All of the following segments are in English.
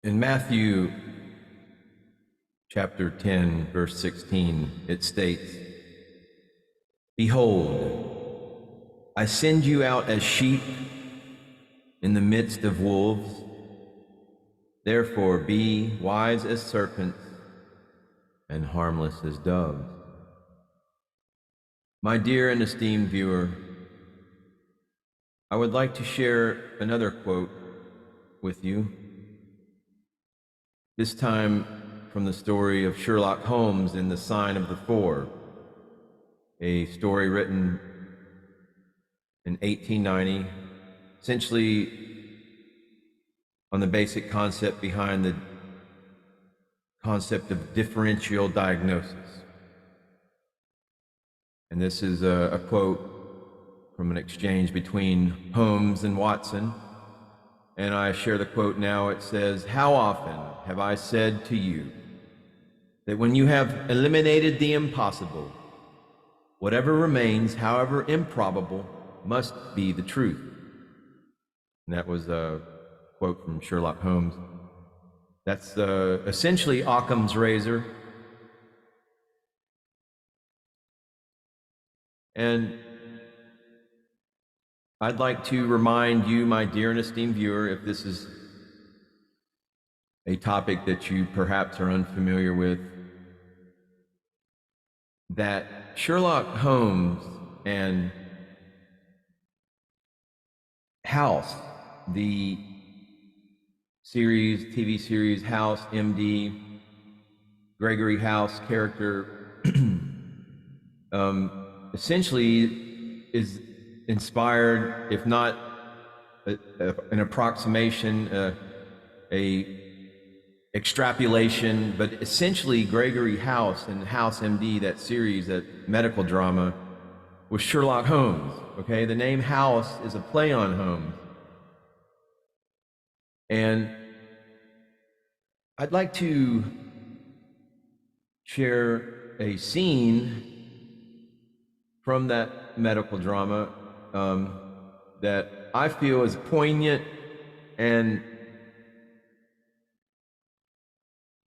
In Matthew chapter 10, verse 16, it states, "Behold, I send you out as sheep in the midst of wolves. Therefore be wise as serpents and harmless as doves." My dear and esteemed viewer, I would like to share another quote with you, this time from the story of Sherlock Holmes in The Sign of the Four, a story written in 1890, essentially on the basic concept behind the concept of differential diagnosis. And this is a quote from an exchange between Holmes and Watson. And I share the quote now. It says, "How often have I said to you that when you have eliminated the impossible, whatever remains, however improbable, must be the truth?" And that was a quote from Sherlock Holmes. That's essentially Occam's razor. And I'd like to remind you, my dear and esteemed viewer, if this is a topic that you perhaps are unfamiliar with, that Sherlock Holmes and House, the TV series House, MD, Gregory House character, essentially is inspired, if not an approximation, a extrapolation, but essentially Gregory House and House MD, that series, that medical drama, was Sherlock Holmes. Okay, the name House is a play on Holmes. And I'd like to share a scene from that medical drama that I feel is poignant, and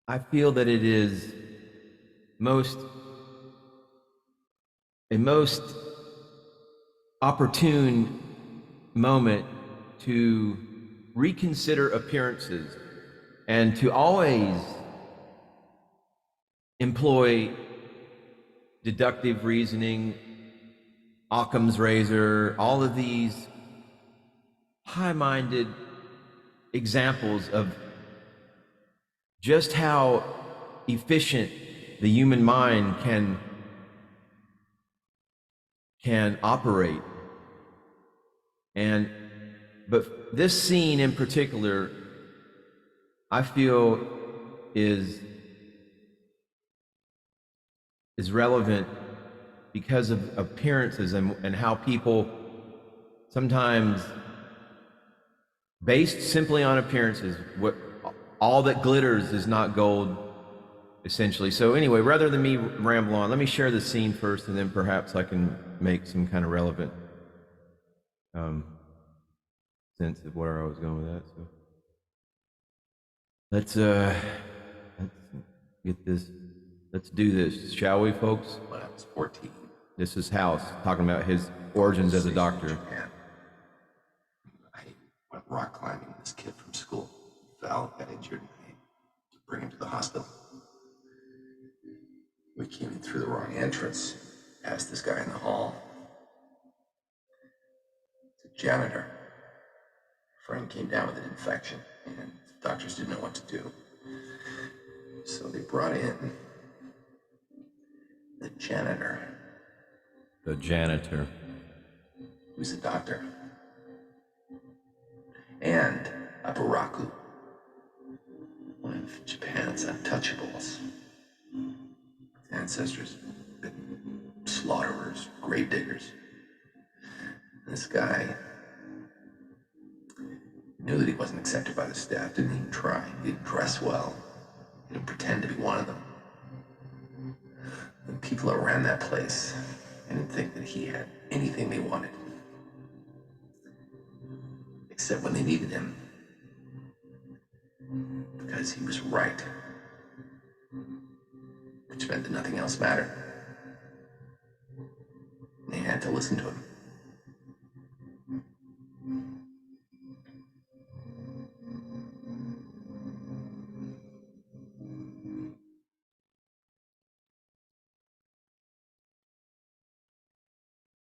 I feel that it is a most opportune moment to reconsider appearances and to always employ deductive reasoning, Occam's razor, all of these high-minded examples of just how efficient the human mind can operate. But this scene in particular, I feel is relevant because of appearances and how people sometimes, based simply on appearances, all that glitters is not gold, essentially. So anyway, rather than me ramble on, let me share the scene first, and then perhaps I can make some kind of relevant sense of where I was going with that. So let's get this. Let's do this, shall we, folks? When I was 14, this is House talking about his origins as a doctor. Japan. I went rock climbing with this kid from school. He fell, got injured, and I had to bring him to the hospital. We came in through the wrong entrance, past this guy in the hall. The janitor. A friend came down with an infection, and the doctors didn't know what to do. So they brought in the janitor. The janitor. Who's a doctor. And a baraku, one of Japan's untouchables. Ancestors, slaughterers, grave diggers. This guy knew that he wasn't accepted by the staff, didn't even try. He didn't dress well. He didn't pretend to be one of them. The people around that place, I didn't think that he had anything they wanted. Except when they needed him. because he was right, which meant that nothing else mattered. They had to listen to him.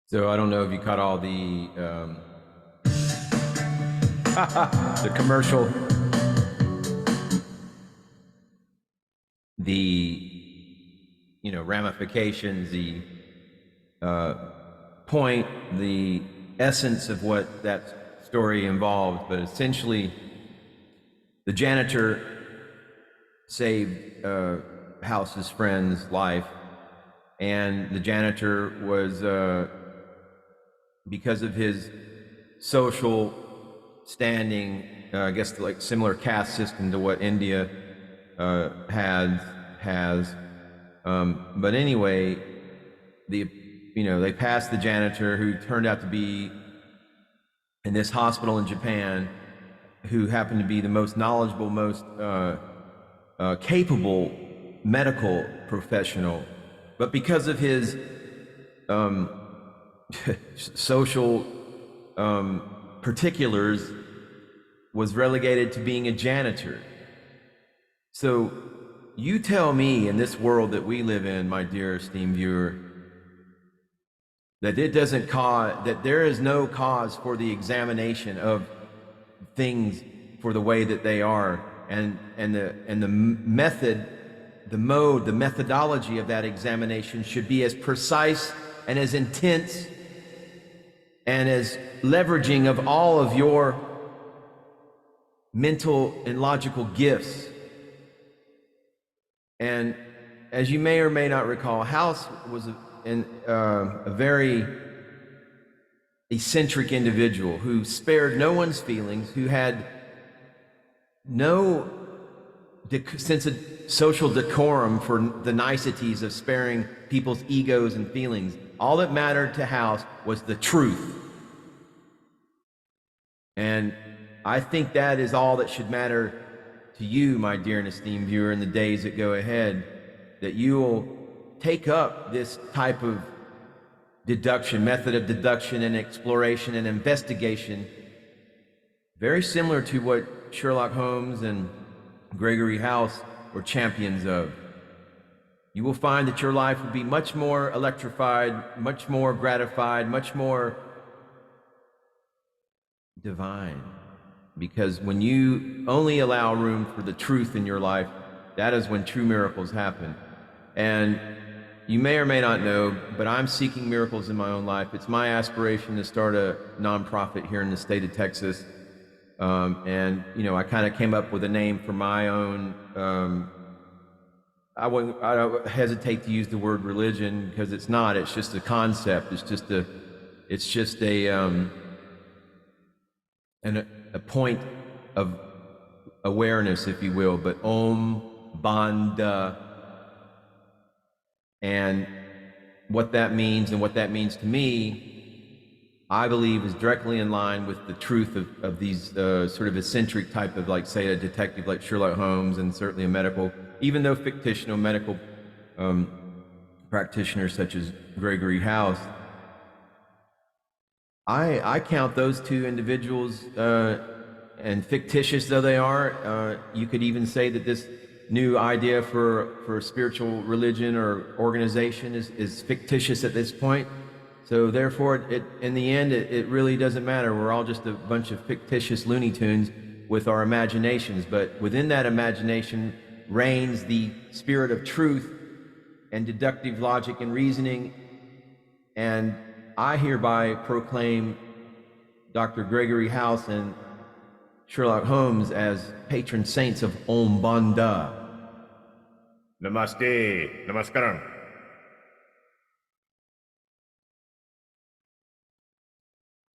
So I don't know if you caught all the the commercial, the ramifications, the point, the essence of what that story involved. But essentially, the janitor saved House's friend's life, and the janitor was because of his social standing, I guess like similar caste system to what India has. But anyway, they passed the janitor, who turned out to be in this hospital in Japan, who happened to be the most knowledgeable, most capable medical professional. But because of his social particulars, was relegated to being a janitor. So you tell me, in this world that we live in, my dear esteemed viewer, that that there is no cause for the examination of things for the way that they are, and the method, the mode, the methodology of that examination should be as precise and as intense and as leveraging of all of your mental and logical gifts. And as you may or may not recall, House was a very eccentric individual who spared no one's feelings, who had no sense of social decorum for the niceties of sparing people's egos and feelings. All that mattered to House was the truth. And I think that is all that should matter to you, my dear and esteemed viewer, in the days that go ahead, that you will take up this type of method of deduction and exploration and investigation, very similar to what Sherlock Holmes and Gregory House were champions of. You will find that your life will be much more electrified, much more gratified, much more divine. Because when you only allow room for the truth in your life, that is when true miracles happen. And you may or may not know, but I'm seeking miracles in my own life. It's my aspiration to start a nonprofit here in the state of Texas. And I kind of came up with a name for my own. I don't hesitate to use the word religion, because it's not. It's just a concept. It's just a point of awareness, if you will. But Om Banda, and what that means and what that means to me, I believe, is directly in line with the truth of these sort of eccentric type of, like, say, a detective like Sherlock Holmes, and certainly a medical, even though fictional medical practitioners such as Gregory House. I count those two individuals, and fictitious though they are, you could even say that this new idea for a spiritual religion or organization is fictitious at this point. So therefore, in the end, it really doesn't matter. We're all just a bunch of fictitious Looney Tunes with our imaginations. But within that imagination reigns the spirit of truth and deductive logic and reasoning. And I hereby proclaim Dr. Gregory House and Sherlock Holmes as patron saints of Om Banda. Namaste. Namaskaram.